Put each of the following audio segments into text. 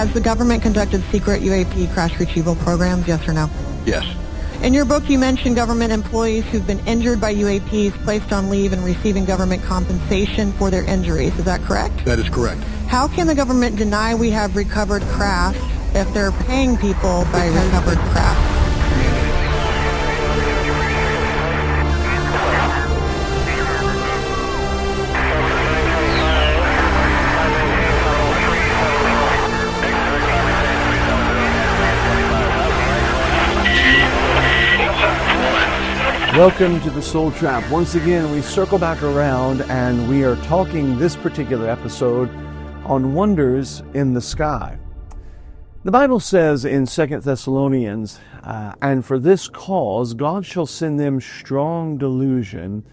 Has the government conducted secret UAP crash retrieval programs, yes or no? Yes. In your book, you mentioned government employees who've been injured by UAPs placed on leave and receiving government compensation for their injuries. Is that correct? That is correct. How can the government deny we have recovered craft if they're paying people by recovered craft? Welcome to the Soul Trap. Once again, we circle back around and we are talking this particular episode on wonders in the sky. The Bible says in 2 Thessalonians, and for this cause God shall send them strong delusion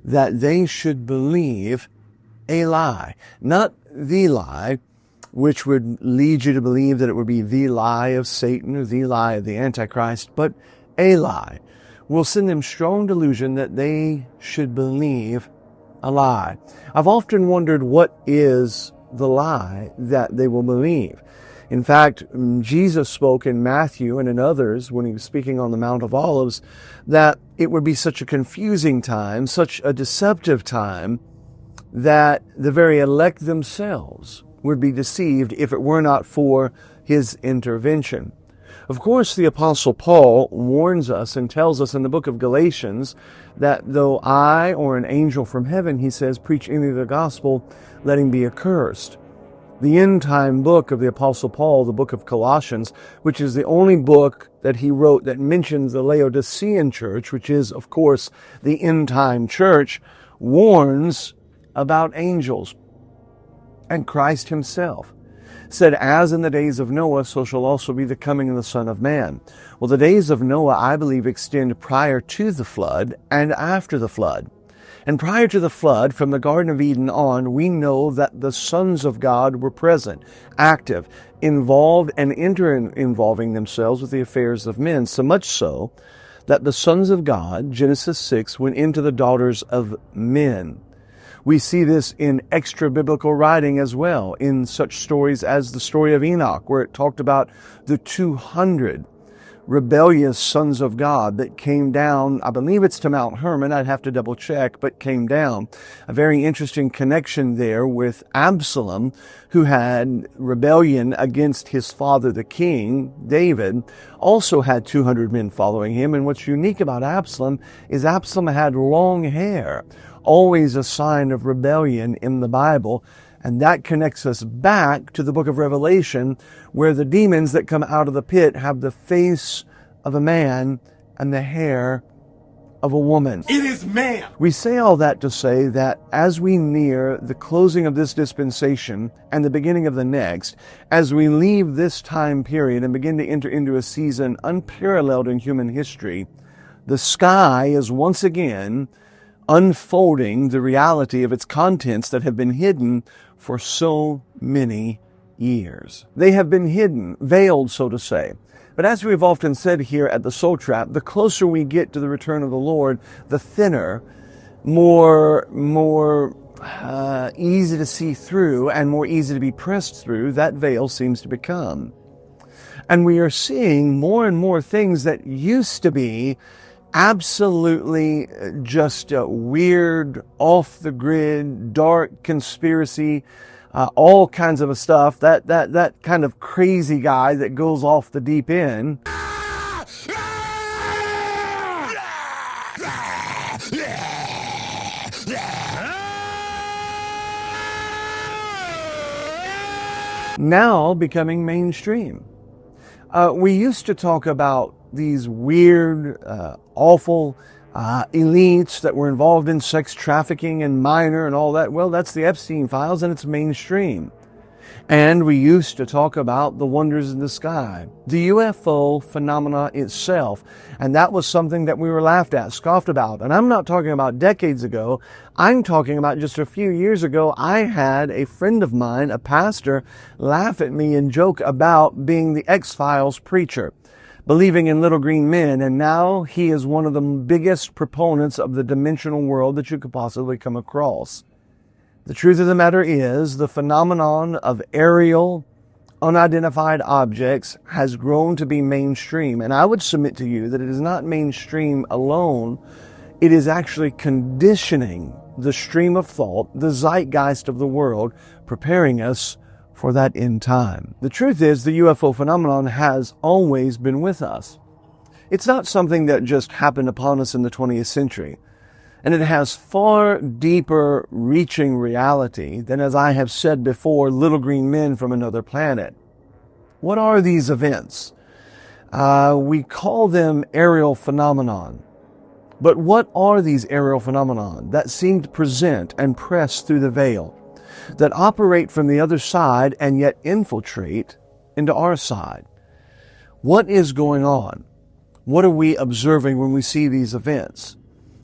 that they should believe a lie. Not the lie, which would lead you to believe that it would be the lie of Satan or the lie of the Antichrist, but a lie. Will send them strong delusion that they should believe a lie. I've often wondered what is the lie that they will believe. In fact, Jesus spoke in Matthew and in others when he was speaking on the Mount of Olives that it would be such a confusing time, such a deceptive time, that the very elect themselves would be deceived if it were not for his intervention. Of course, the Apostle Paul warns us and tells us in the book of Galatians that though I or an angel from heaven, he says, preach any of the gospel, let him be accursed. The end-time book of the Apostle Paul, the book of Colossians, which is the only book that he wrote that mentions the Laodicean church, which is, of course, the end-time church, warns about angels and Christ himself. Said, as in the days of Noah, so shall also be the coming of the Son of Man. Well, the days of Noah, I believe, extend prior to the flood and after the flood. And prior to the flood, from the Garden of Eden on, we know that the sons of God were present, active, involved, and involving themselves with the affairs of men, so much so that the sons of God, Genesis 6, went into the daughters of men. We see this in extra-biblical writing as well, in such stories as the story of Enoch, where it talked about the 200 rebellious sons of God that came down, I believe it's to Mount Hermon, I'd have to double check, but came down. A very interesting connection there with Absalom, who had rebellion against his father, the king, David, also had 200 men following him. And what's unique about Absalom is Absalom had long hair, always a sign of rebellion in the Bible. And that connects us back to the book of Revelation, where the demons that come out of the pit have the face of a man and the hair of a woman. It is man. We say all that to say that as we near the closing of this dispensation and the beginning of the next, as we leave this time period and begin to enter into a season unparalleled in human history, the sky is once again unfolding the reality of its contents that have been hidden for so many years. They have been hidden, veiled, so to say. But as we've often said here at the Soul Trap, the closer we get to the return of the Lord, the thinner, more easy to see through and more easy to be pressed through that veil seems to become. And we are seeing more and more things that used to be absolutely just a weird, off-the-grid, dark conspiracy, all kinds of stuff. That kind of crazy guy that goes off the deep end. Now becoming mainstream. We used to talk about these weird, awful elites that were involved in sex trafficking and minor and all that. Well, that's the Epstein files, and it's mainstream. And we used to talk about the wonders in the sky, the UFO phenomena itself. And that was something that we were laughed at, scoffed about. And I'm not talking about decades ago. I'm talking about just a few years ago. I had a friend of mine, a pastor, laugh at me and joke about being the X-Files preacher, believing in little green men, and now he is one of the biggest proponents of the dimensional world that you could possibly come across. The truth of the matter is, the phenomenon of aerial, unidentified objects has grown to be mainstream. And I would submit to you that it is not mainstream alone. It is actually conditioning the stream of thought, the zeitgeist of the world, preparing us for that end time. The truth is, the UFO phenomenon has always been with us. It's not something that just happened upon us in the 20th century. And it has far deeper reaching reality than, as I have said before, little green men from another planet. What are these events? We call them aerial phenomenon. But what are these aerial phenomenon that seem to present and press through the veil, that operate from the other side and yet infiltrate into our side? What is going on? What are we observing when we see these events?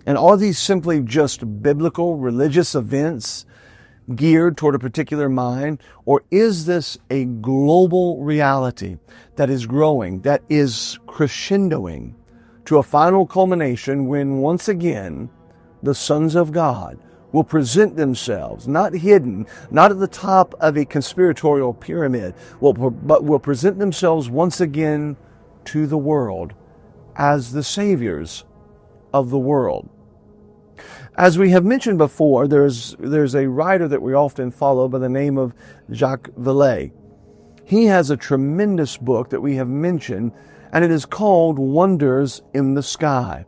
And are these simply just biblical, religious events geared toward a particular mind? Or is this a global reality that is growing, that is crescendoing to a final culmination when once again the sons of God will present themselves, not hidden, not at the top of a conspiratorial pyramid, but will present themselves once again to the world as the saviors of the world? As we have mentioned before, there's a writer that we often follow by the name of Jacques Vallée. He has a tremendous book that we have mentioned, and it is called Wonders in the Sky.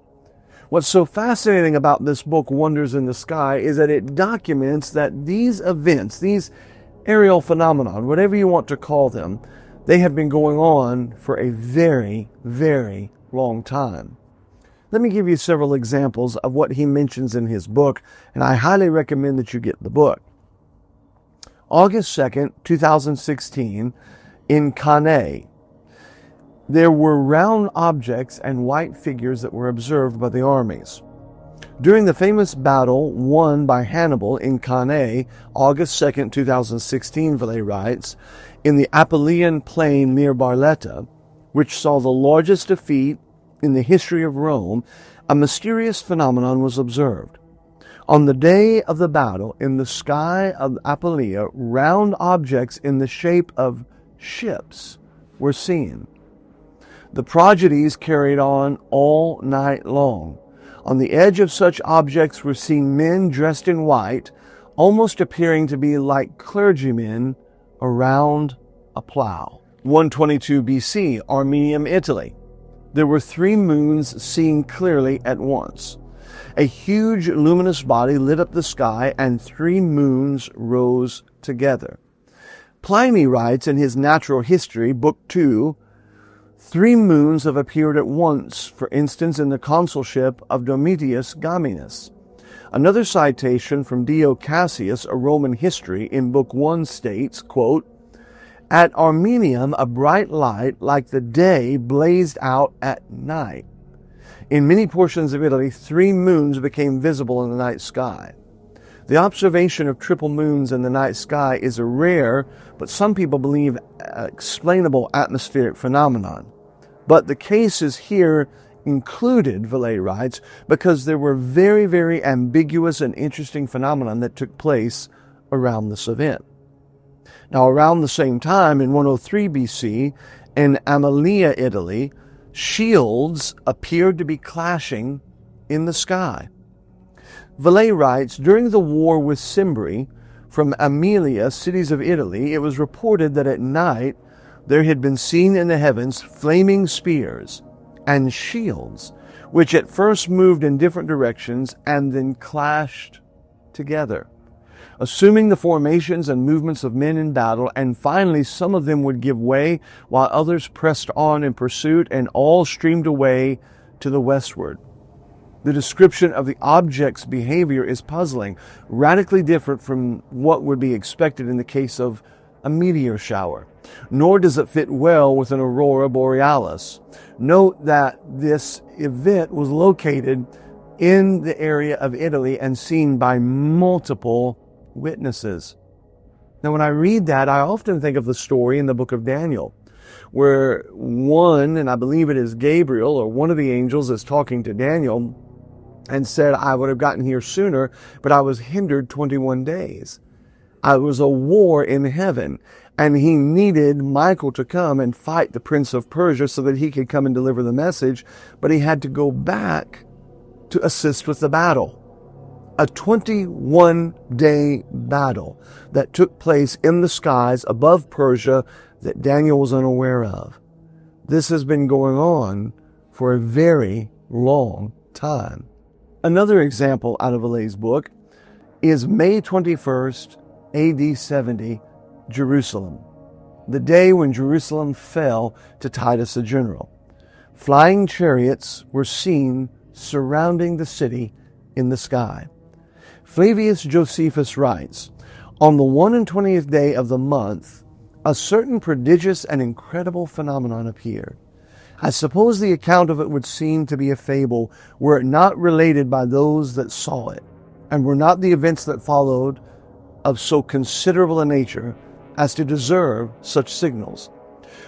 What's so fascinating about this book, Wonders in the Sky, is that it documents that these events, these aerial phenomenon, whatever you want to call them, they have been going on for a very, very long time. Let me give you several examples of what he mentions in his book, and I highly recommend that you get the book. August 2nd, 2016, in Cannes, there were round objects and white figures that were observed by the armies. During the famous battle won by Hannibal in Cannes, August 2nd, 2016, Vallée writes, in the Appian Plain near Barletta, which saw the largest defeat in the history of Rome, a mysterious phenomenon was observed. On the day of the battle, in the sky of Apulia, round objects in the shape of ships were seen. The prodigies carried on all night long. On the edge of such objects were seen men dressed in white, almost appearing to be like clergymen around a plow. 122 BC, Armenium, Italy. There were 3 moons seen clearly at once. A huge luminous body lit up the sky, and 3 moons rose together. Pliny writes in his Natural History, Book 2, 3 moons have appeared at once, for instance, in the consulship of Domitius Gaminus. Another citation from Dio Cassius, A Roman History, in Book 1 states, quote, at Armenium, a bright light like the day blazed out at night. In many portions of Italy, 3 moons became visible in the night sky. The observation of triple moons in the night sky is a rare, but some people believe explainable atmospheric phenomenon. But the case is here included, Vallée writes, because there were very, very ambiguous and interesting phenomena that took place around this event. Now, around the same time, in 103 BC, in Amelia, Italy, shields appeared to be clashing in the sky. Vallée writes, during the war with Cimbri, from Amelia, cities of Italy, it was reported that at night there had been seen in the heavens flaming spears and shields, which at first moved in different directions and then clashed together, assuming the formations and movements of men in battle, and finally some of them would give way while others pressed on in pursuit, and all streamed away to the westward. The description of the object's behavior is puzzling, radically different from what would be expected in the case of a meteor shower, nor does it fit well with an aurora borealis. Note that this event was located in the area of Italy and seen by multiple witnesses. Now, when I read that, I often think of the story in the book of Daniel, where one, and I believe it is Gabriel, or one of the angels, is talking to Daniel and said, I would have gotten here sooner, but I was hindered 21 days. It was a war in heaven. And he needed Michael to come and fight the Prince of Persia so that he could come and deliver the message. But he had to go back to assist with the battle. A 21-day battle that took place in the skies above Persia that Daniel was unaware of. This has been going on for a very long time. Another example out of Alay's book is May 21st, AD 70, Jerusalem, the day when Jerusalem fell to Titus the general. Flying chariots were seen surrounding the city in the sky. Flavius Josephus writes, "On the 21st day of the month, a certain prodigious and incredible phenomenon appeared. I suppose the account of it would seem to be a fable were it not related by those that saw it, and were not the events that followed of so considerable a nature as to deserve such signals.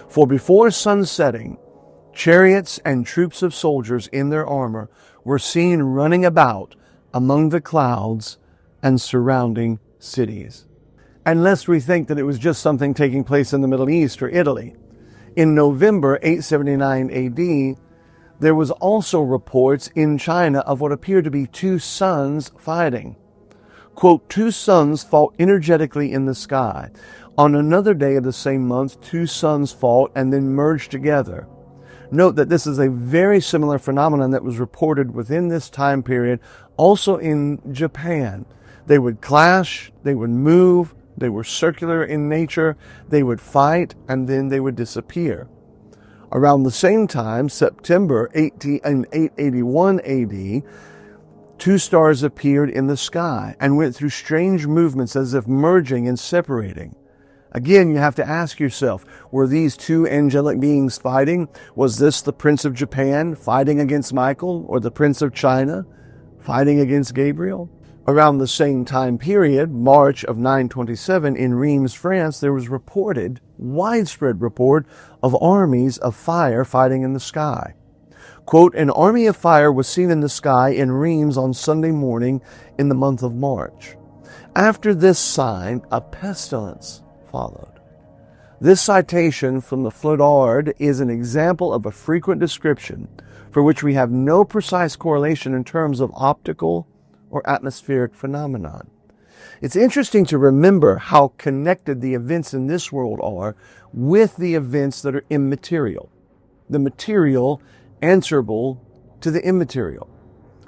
For before sun setting, chariots and troops of soldiers in their armor were seen running about among the clouds and surrounding cities." And lest we think that it was just something taking place in the Middle East or Italy, in November 879 AD, there was also reports in China of what appeared to be two suns fighting. Quote, "Two suns fought energetically in the sky. On another day of the same month, two suns fought and then merged together." Note that this is a very similar phenomenon that was reported within this time period, also in Japan. They would clash, they would move, they were circular in nature, they would fight, and then they would disappear. Around the same time, September 881 AD, two stars appeared in the sky and went through strange movements as if merging and separating. Again, you have to ask yourself, were these two angelic beings fighting? Was this the Prince of Japan fighting against Michael, or the Prince of China fighting against Gabriel? Around the same time period, March of 927, in Reims, France, there was widespread report of armies of fire fighting in the sky. Quote, "An army of fire was seen in the sky in Reims on Sunday morning in the month of March. After this sign, a pestilence followed." This citation from the Flodard is an example of a frequent description for which we have no precise correlation in terms of optical or atmospheric phenomenon. It's interesting to remember how connected the events in this world are with the events that are immaterial. The material answerable to the immaterial.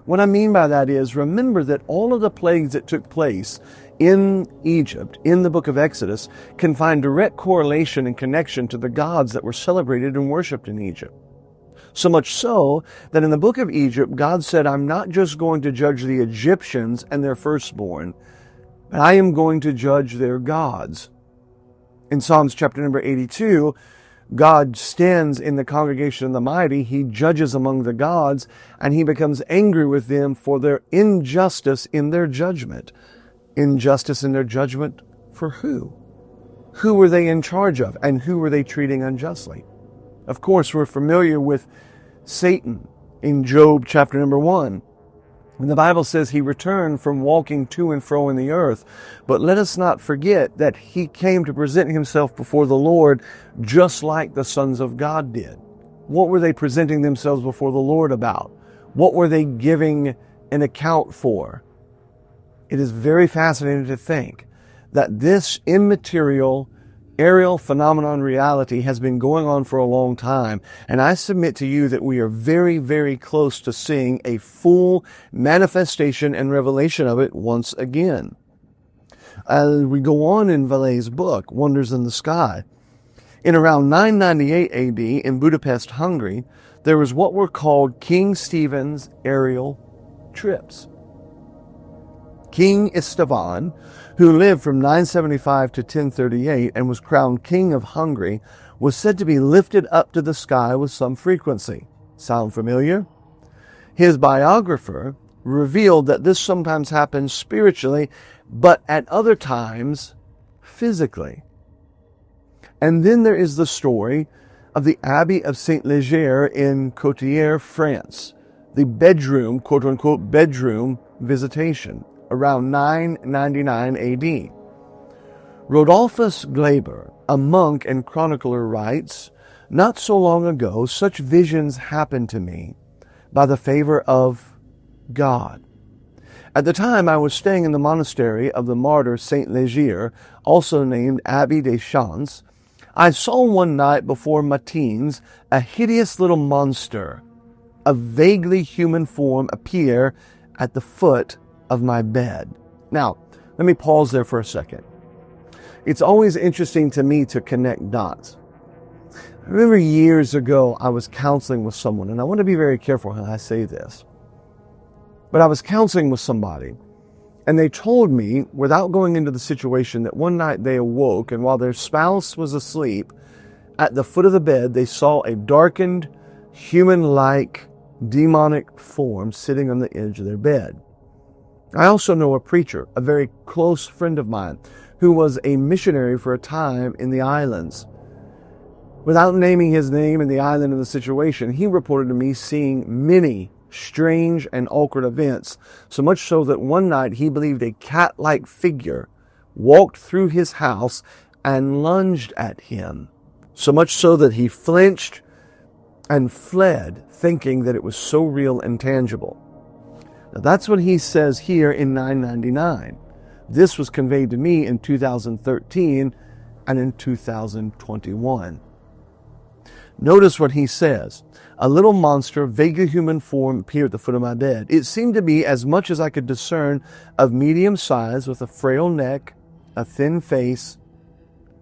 What I mean by that is, remember that all of the plagues that took place in Egypt, in the book of Exodus, can find direct correlation and connection to the gods that were celebrated and worshipped in Egypt. So much so that in the book of Egypt, God said, "I'm not just going to judge the Egyptians and their firstborn, but I am going to judge their gods." In Psalms chapter number 82, God stands in the congregation of the mighty. He judges among the gods, and he becomes angry with them for their injustice in their judgment. Injustice in their judgment for who? Who were they in charge of, and who were they treating unjustly? Of course, we're familiar with Satan in Job chapter number 1. When the Bible says he returned from walking to and fro in the earth. But let us not forget that he came to present himself before the Lord just like the sons of God did. What were they presenting themselves before the Lord about? What were they giving an account for? It is very fascinating to think that this immaterial aerial phenomenon reality has been going on for a long time, and I submit to you that we are very, very close to seeing a full manifestation and revelation of it once again. As we go on in Vallet's book, Wonders in the Sky, in around 998 AD in Budapest, Hungary, there was what were called King Stephen's aerial trips. King Istvan, who lived from 975 to 1038 and was crowned King of Hungary, was said to be lifted up to the sky with some frequency. Sound familiar? His biographer revealed that this sometimes happened spiritually, but at other times physically. And then there is the story of the Abbey of Saint Leger in Courtières, France, the bedroom, Rodolphus Glaber, a monk and chronicler, writes, "Not so long ago, such visions happened to me by the favor of God. At the time, I was staying in the monastery of the martyr Saint Leger, also named Abbé des Champs. I saw one night before matins a hideous little monster of vaguely human form appear at the foot of my bed." Now, let me pause there for a second. It's always interesting to me to connect dots. I remember years ago, I was counseling with someone, and I want to be very careful how I say this. But I was counseling with somebody, and they told me, without going into the situation, that one night they awoke, and while their spouse was asleep, at the foot of the bed, they saw a darkened, human-like, demonic form sitting on the edge of their bed. I also know a preacher, a very close friend of mine, who was a missionary for a time in the islands. Without naming his name and the island and the situation, he reported to me seeing many strange and awkward events, so much so that one night he believed a cat-like figure walked through his house and lunged at him, so much so that he flinched and fled, thinking that it was so real and tangible. Now, that's what he says here in 999. This was conveyed to me in 2013 and in 2021. Notice what he says. "A little monster, vaguely human form, appeared at the foot of my bed. It seemed to be, as much as I could discern, of medium size, with a frail neck, a thin face,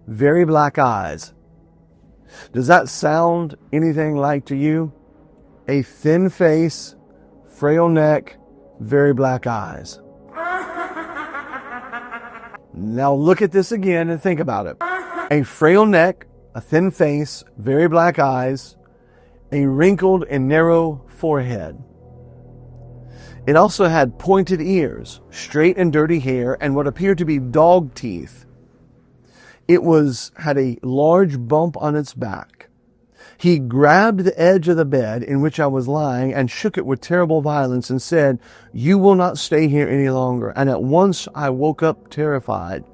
very black eyes." Does that sound anything like to you? A thin face, frail neck, very black eyes. Now look at this again and think about it. A frail neck, a thin face, very black eyes, a wrinkled and narrow forehead. It also had pointed ears, straight and dirty hair, and what appeared to be dog teeth. It had a large bump on its back. He grabbed the edge of the bed in which I was lying and shook it with terrible violence and said, "You will not stay here any longer." And at once I woke up terrified.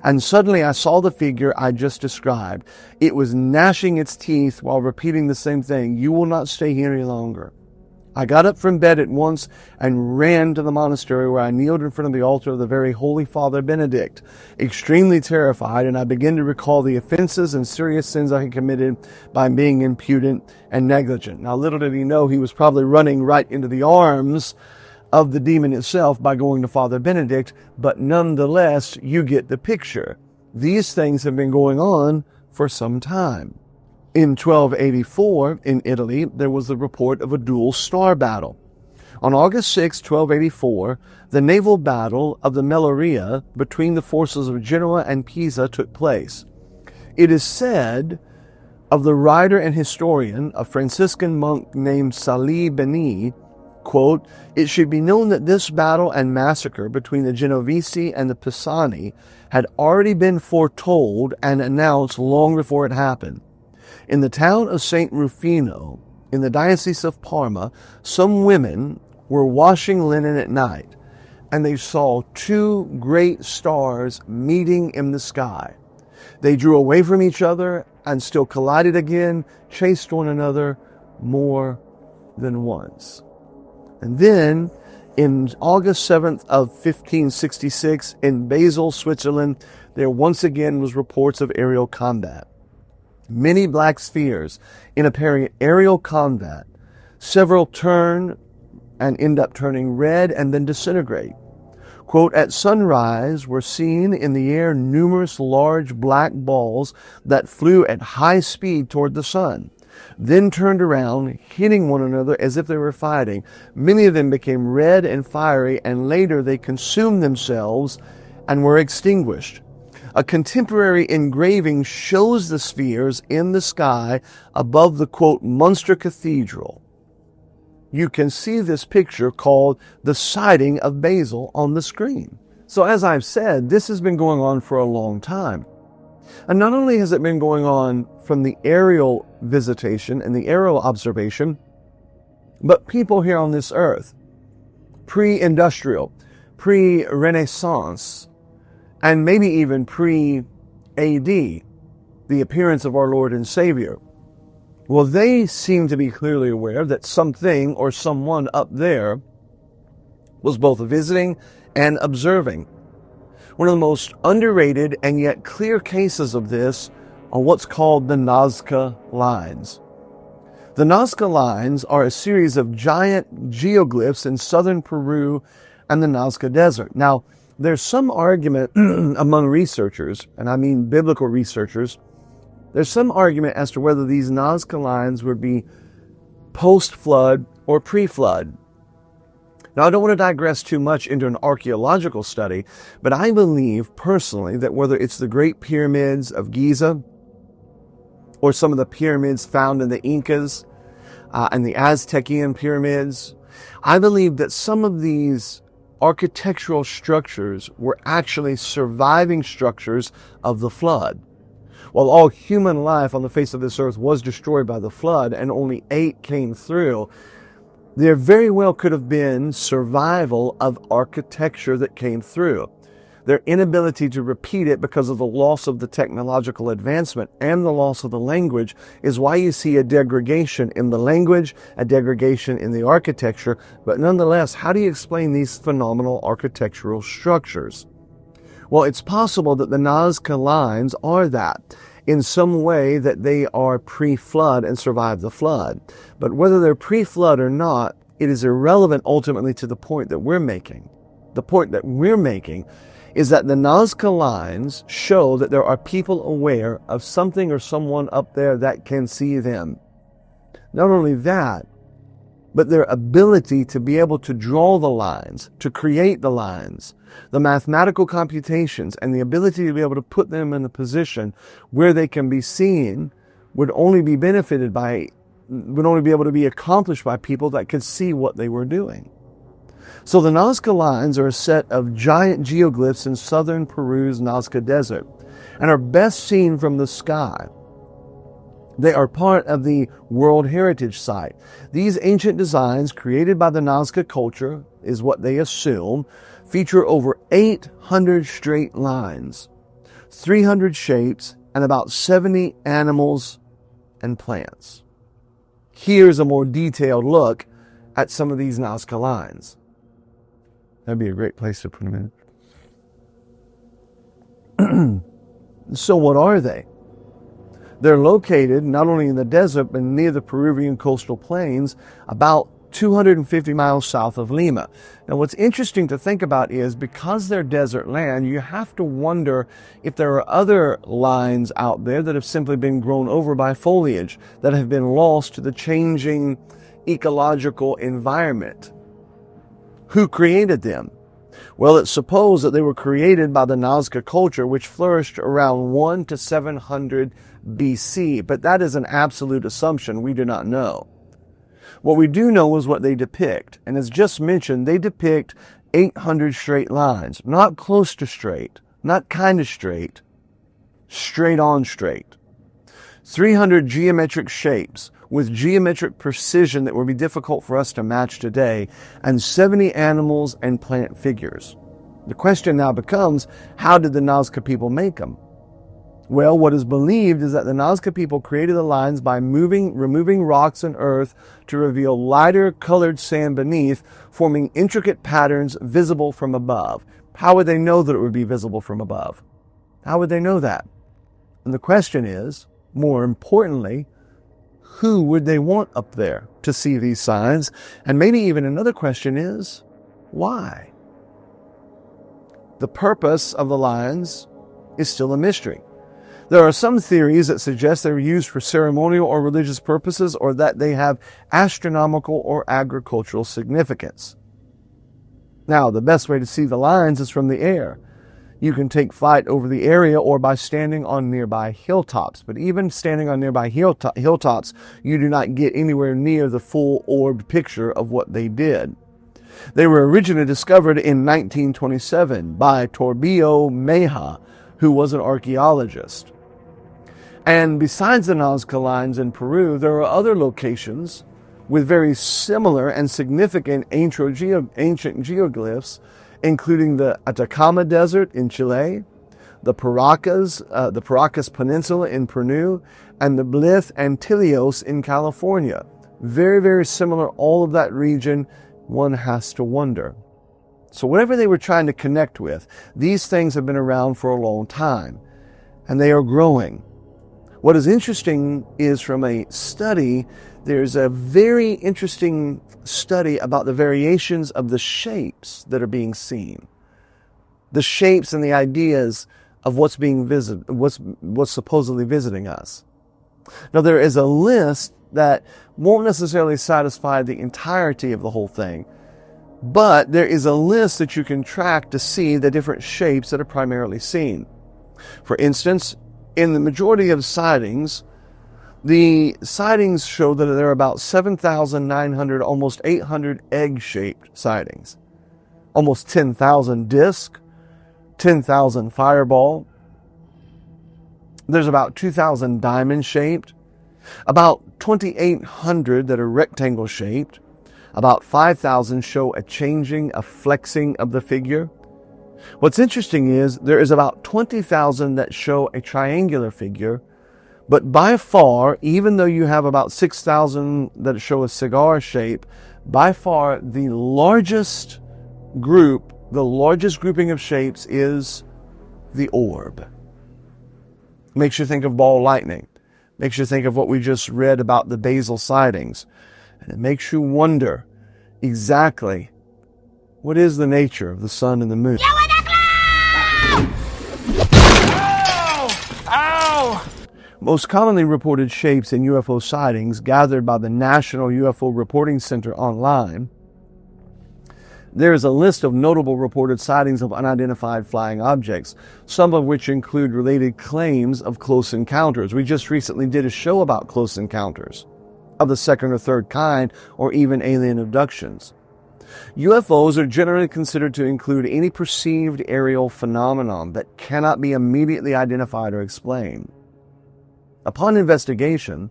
And suddenly I saw the figure I just described. It was gnashing its teeth while repeating the same thing, "You will not stay here any longer." I got up from bed at once and ran to the monastery, where I kneeled in front of the altar of the very Holy Father Benedict, extremely terrified, and I began to recall the offenses and serious sins I had committed by being impudent and negligent. Now, little did he know he was probably running right into the arms of the demon itself by going to Father Benedict, but nonetheless, you get the picture. These things have been going on for some time. In 1284, in Italy, there was the report of a dual star battle. On August 6, 1284, the naval battle of the Meloria between the forces of Genoa and Pisa took place. It is said of the writer and historian, a Franciscan monk named Salih Beni, quote, "It should be known that this battle and massacre between the Genovese and the Pisani had already been foretold and announced long before it happened. In the town of St. Rufino, in the Diocese of Parma, some women were washing linen at night, and they saw two great stars meeting in the sky. They drew away from each other and still collided again, chased one another more than once." And then, in August 7th of 1566, in Basel, Switzerland, there once again was reports of aerial combat. Many black spheres in apparent aerial combat. Several turn and end up turning red and then disintegrate. Quote, "At sunrise were seen in the air numerous large black balls that flew at high speed toward the sun, then turned around, hitting one another as if they were fighting. Many of them became red and fiery, and later they consumed themselves and were extinguished. A contemporary engraving shows the spheres in the sky above the, quote, Munster Cathedral. You can see this picture called the sighting of Basel on the screen." So as I've said, this has been going on for a long time. And not only has it been going on from the aerial visitation and the aerial observation, but people here on this earth, pre-industrial, pre-Renaissance, and maybe even AD, the appearance of our Lord and Savior. Well, they seem to be clearly aware that something or someone up there was both visiting and observing. One of the most underrated and yet clear cases of this are what's called the Nazca lines. The Nazca lines are a series of giant geoglyphs in southern Peru and the Nazca Desert. Now, there's some argument among researchers, and I mean biblical researchers, there's some argument as to whether these Nazca lines would be post-flood or pre-flood. Now, I don't want to digress too much into an archaeological study, but I believe personally that whether it's the Great Pyramids of Giza or some of the pyramids found in the Incas and the Aztecian pyramids, I believe that some of these architectural structures were actually surviving structures of the flood. While all human life on the face of this earth was destroyed by the flood and only 8 came through, there very well could have been survival of architecture that came through. Their inability to repeat it because of the loss of the technological advancement and the loss of the language is why you see a degradation in the language, a degradation in the architecture. But nonetheless, how do you explain these phenomenal architectural structures? Well, it's possible that the Nazca lines are that, in some way that they are pre-flood and survived the flood. But whether they're pre-flood or not, it is irrelevant ultimately to the point that we're making. The point that we're making is that the Nazca lines show that there are people aware of something or someone up there that can see them. Not only that, but their ability to be able to draw the lines, to create the lines, the mathematical computations, and the ability to be able to put them in a position where they can be seen would only be able to be accomplished by people that could see what they were doing. So the Nazca lines are a set of giant geoglyphs in southern Peru's Nazca Desert and are best seen from the sky. They are part of the World Heritage Site. These ancient designs created by the Nazca culture, is what they assume, feature over 800 straight lines, 300 shapes, and about 70 animals and plants. Here's a more detailed look at some of these Nazca lines. That'd be a great place to put them in. So what are they? They're located not only in the desert, but near the Peruvian coastal plains, about 250 miles south of Lima. Now, what's interesting to think about is because they're desert land, you have to wonder if there are other lines out there that have simply been grown over by foliage, that have been lost to the changing ecological environment. Who created them? Well, it's supposed that they were created by the Nazca culture, which flourished around 1 to 700 BC, but that is an absolute assumption. We do not know. What we do know is what they depict, and as just mentioned, they depict 800 straight lines, not close to straight, not kind of straight, straight on straight. 300 geometric shapes with geometric precision that would be difficult for us to match today, and 70 animals and plant figures. The question now becomes, how did the Nazca people make them? Well, what is believed is that the Nazca people created the lines by removing rocks and earth to reveal lighter colored sand beneath, forming intricate patterns visible from above. How would they know that it would be visible from above? How would they know that? And the question is, more importantly, who would they want up there to see these signs? And maybe even another question is, why? The purpose of the lines is still a mystery. There are some theories that suggest they were used for ceremonial or religious purposes, or that they have astronomical or agricultural significance. Now, the best way to see the lines is from the air. You can take flight over the area or by standing on nearby hilltops. But even standing on nearby hilltops, you do not get anywhere near the full orbed picture of what they did. They were originally discovered in 1927 by Toribio Mejia, who was an archaeologist. And besides the Nazca lines in Peru, there are other locations with very similar and significant ancient geoglyphs, including the Atacama Desert in Chile, the Paracas Peninsula in Peru, and the Blyth Antilles in California. Very, very similar, all of that region. One has to wonder. So whatever they were trying to connect with, these things have been around for a long time, and they are growing. What is interesting is from a study, there's a very interesting study about the variations of the shapes that are being seen. The shapes and the ideas of what's being visited, what's supposedly visiting us. Now, there is a list that won't necessarily satisfy the entirety of the whole thing, but there is a list that you can track to see the different shapes that are primarily seen. For instance, in the majority of sightings, the sightings show that there are about 7,900, almost 800 egg-shaped sightings, almost 10,000 disc, 10,000 fireball. There's about 2,000 diamond-shaped, about 2,800 that are rectangle-shaped, about 5,000 show a changing, a flexing of the figure. What's interesting is there is about 20,000 that show a triangular figure, but by far, even though you have about 6,000 that show a cigar shape, by far the largest grouping of shapes is the orb. Makes you think of ball lightning. Makes you think of what we just read about the basal sightings. And it makes you wonder exactly what is the nature of the sun and the moon. Most commonly reported shapes in UFO sightings gathered by the National UFO Reporting Center online. There is a list of notable reported sightings of unidentified flying objects, some of which include related claims of close encounters. We just recently did a show about close encounters of the second or third kind, or even alien abductions. UFOs are generally considered to include any perceived aerial phenomenon that cannot be immediately identified or explained. Upon investigation,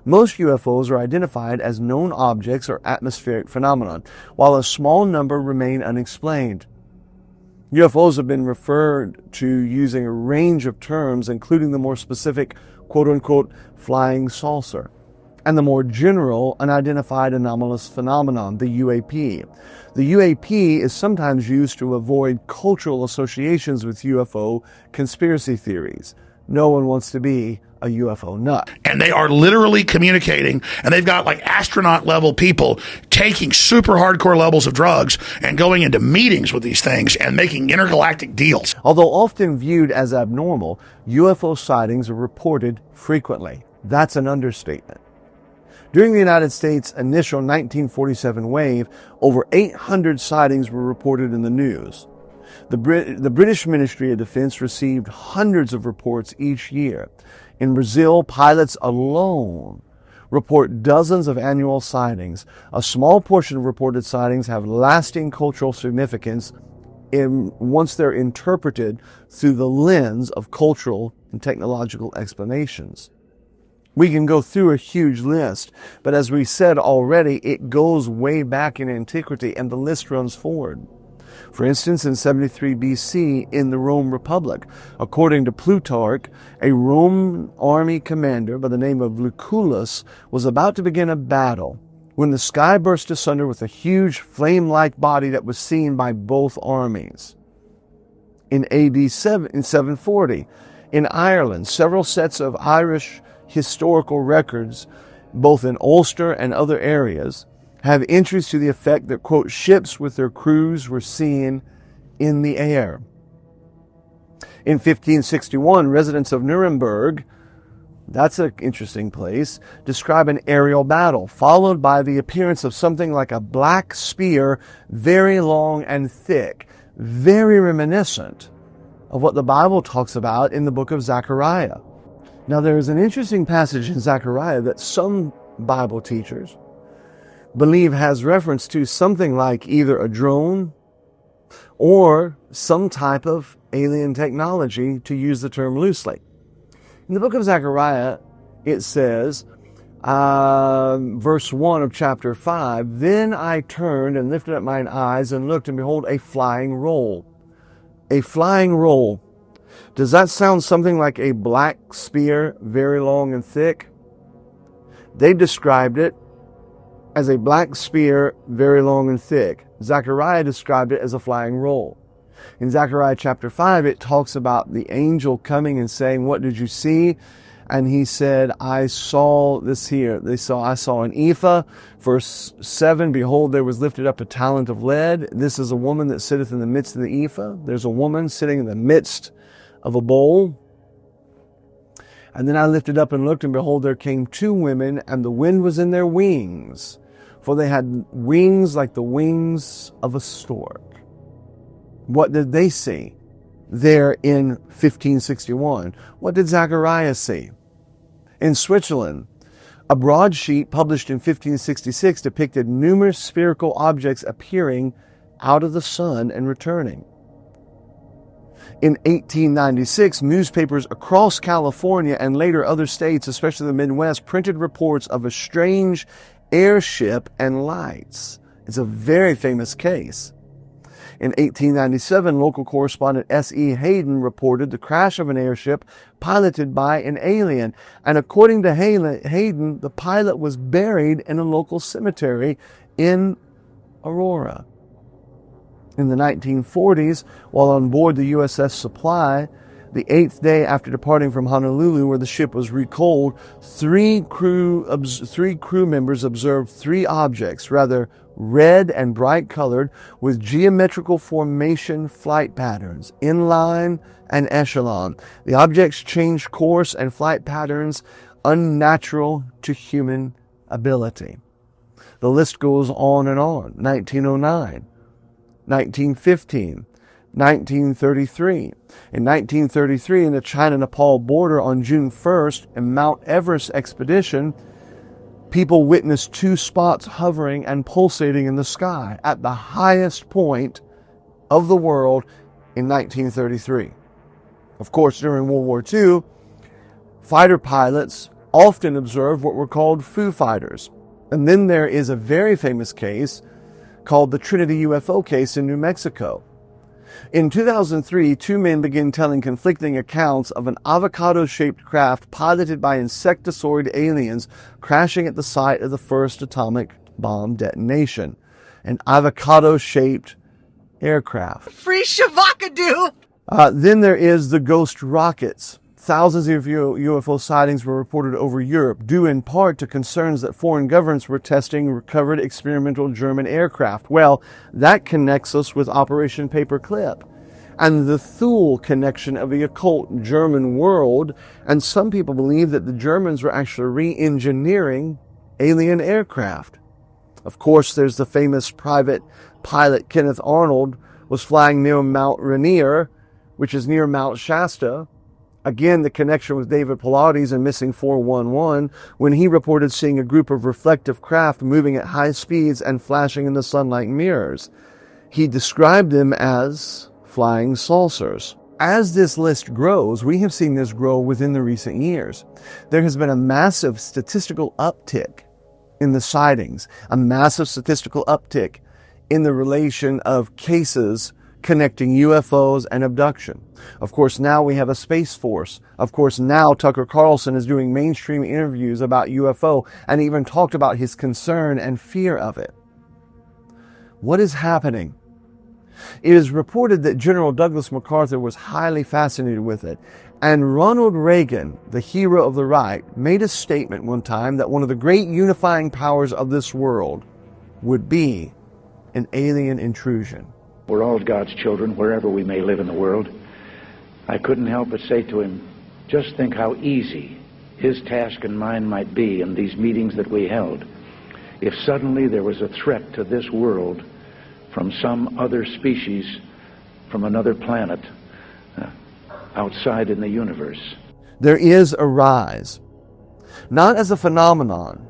most UFOs are identified as known objects or atmospheric phenomenon, while a small number remain unexplained. UFOs have been referred to using a range of terms, including the more specific quote-unquote flying saucer, and the more general unidentified anomalous phenomenon, the UAP. The UAP is sometimes used to avoid cultural associations with UFO conspiracy theories. No one wants to be a UFO nut. And they are literally communicating, and they've got like astronaut level people taking super hardcore levels of drugs and going into meetings with these things and making intergalactic deals. Although often viewed as abnormal, UFO sightings are reported frequently. That's an understatement. During the United States' initial 1947 wave, over 800 sightings were reported in the news. The British Ministry of Defense received hundreds of reports each year. In Brazil, pilots alone report dozens of annual sightings. A small portion of reported sightings have lasting cultural significance once they're interpreted through the lens of cultural and technological explanations. We can go through a huge list, but as we said already, it goes way back in antiquity and the list runs forward. For instance, in 73 BC in the Rome Republic, according to Plutarch, a Roman army commander by the name of Lucullus was about to begin a battle when the sky burst asunder with a huge flame-like body that was seen by both armies. In AD 740, in Ireland, several sets of Irish historical records, both in Ulster and other areas, have entries to the effect that, quote, ships with their crews were seen in the air. In 1561, residents of Nuremberg, that's an interesting place, describe an aerial battle, followed by the appearance of something like a black spear, very long and thick, very reminiscent of what the Bible talks about in the book of Zechariah. Now, there is an interesting passage in Zechariah that some Bible teachers believe has reference to something like either a drone or some type of alien technology, to use the term loosely. In the book of Zechariah, it says, verse 1 of chapter 5, "Then I turned and lifted up mine eyes and looked, and behold, a flying roll. A flying roll. Does that sound something like a black spear, very long and thick? They described it as a black spear, very long and thick. Zechariah described it as a flying roll. In Zechariah chapter 5, it talks about the angel coming and saying, "What did you see?" And he said, "I saw this here. I saw an ephah. Verse 7, behold, there was lifted up a talent of lead. This is a woman that sitteth in the midst of the ephah." There's a woman sitting in the midst of a bowl. "And then I lifted up and looked, and behold, there came two women, and the wind was in their wings, for they had wings like the wings of a stork." What did they see there in 1561? What did Zechariah see? In Switzerland, a broadsheet published in 1566 depicted numerous spherical objects appearing out of the sun and returning. In 1896, newspapers across California and later other states, especially the Midwest, printed reports of a strange airship and lights. It's a very famous case. In 1897, local correspondent S.E. Hayden reported the crash of an airship piloted by an alien. And according to Hayden, the pilot was buried in a local cemetery in Aurora. In the 1940s, while on board the USS Supply, the 8th day after departing from Honolulu, where the ship was recoaled, three crew members observed three objects, rather red and bright colored, with geometrical formation flight patterns, inline and echelon. The objects changed course and flight patterns unnatural to human ability. The list goes on and on. 1909, 1915, 1933. In 1933, in the China-Nepal border on June 1st, in Mount Everest expedition, people witnessed two spots hovering and pulsating in the sky at the highest point of the world in 1933. Of course, during World War II, fighter pilots often observed what were called Foo Fighters. And then there is a very famous case called the Trinity UFO case in New Mexico. In 2003, two men began telling conflicting accounts of an avocado-shaped craft piloted by insectoid aliens crashing at the site of the first atomic bomb detonation. An avocado-shaped aircraft. Free Shavakadu! Then there is the ghost rockets. Thousands of UFO sightings were reported over Europe, due in part to concerns that foreign governments were testing recovered experimental German aircraft. Well, that connects us with Operation Paperclip and the Thule connection of the occult German world. And some people believe that the Germans were actually re-engineering alien aircraft. Of course, there's the famous private pilot Kenneth Arnold was flying near Mount Rainier, which is near Mount Shasta. Again, the connection with David Pilates and Missing 411, when he reported seeing a group of reflective craft moving at high speeds and flashing in the sun like mirrors. He described them as flying saucers. As this list grows, we have seen this grow within the recent years. There has been a massive statistical uptick in the sightings, a massive statistical uptick in the relation of cases connecting UFOs and abduction. Of course, now we have a Space Force. Of course, now Tucker Carlson is doing mainstream interviews about UFO and even talked about his concern and fear of it. What is happening? It is reported that General Douglas MacArthur was highly fascinated with it. And Ronald Reagan, the hero of the right, made a statement one time that one of the great unifying powers of this world would be an alien intrusion. We're all God's children, wherever we may live in the world. I couldn't help but say to him, just think how easy his task and mine might be in these meetings that we held if suddenly there was a threat to this world from some other species, from another planet, outside in the universe. There is a rise, not as a phenomenon,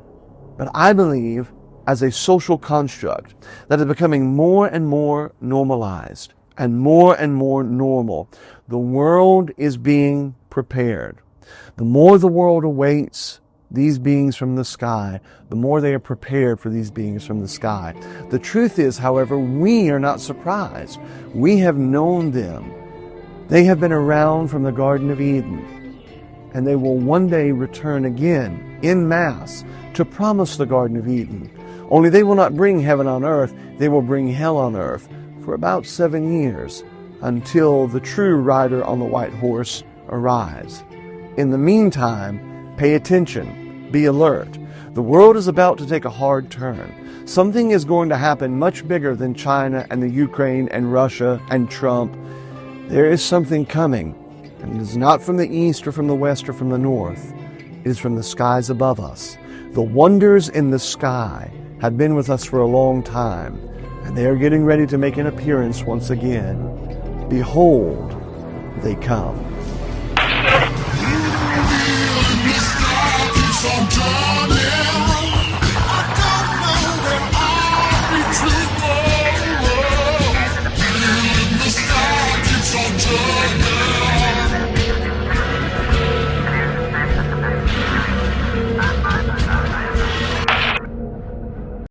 but I believe as a social construct that is becoming more and more normalized and more normal. The world is being prepared. The more the world awaits these beings from the sky, the more they are prepared for these beings from the sky. The truth is, however, we are not surprised. We have known them They have been around from the Garden of Eden, and they will one day return again en masse to promise the Garden of Eden. Only they will not bring heaven on earth, they will bring hell on earth for about 7 years until the true rider on the white horse arrives. In the meantime, pay attention, be alert. The world is about to take a hard turn. Something is going to happen much bigger than China and the Ukraine and Russia and Trump. There is something coming, and it is not from the east or from the west or from the north. It is from the skies above us. The wonders in the sky have been with us for a long time, and they are getting ready to make an appearance once again. Behold, they come.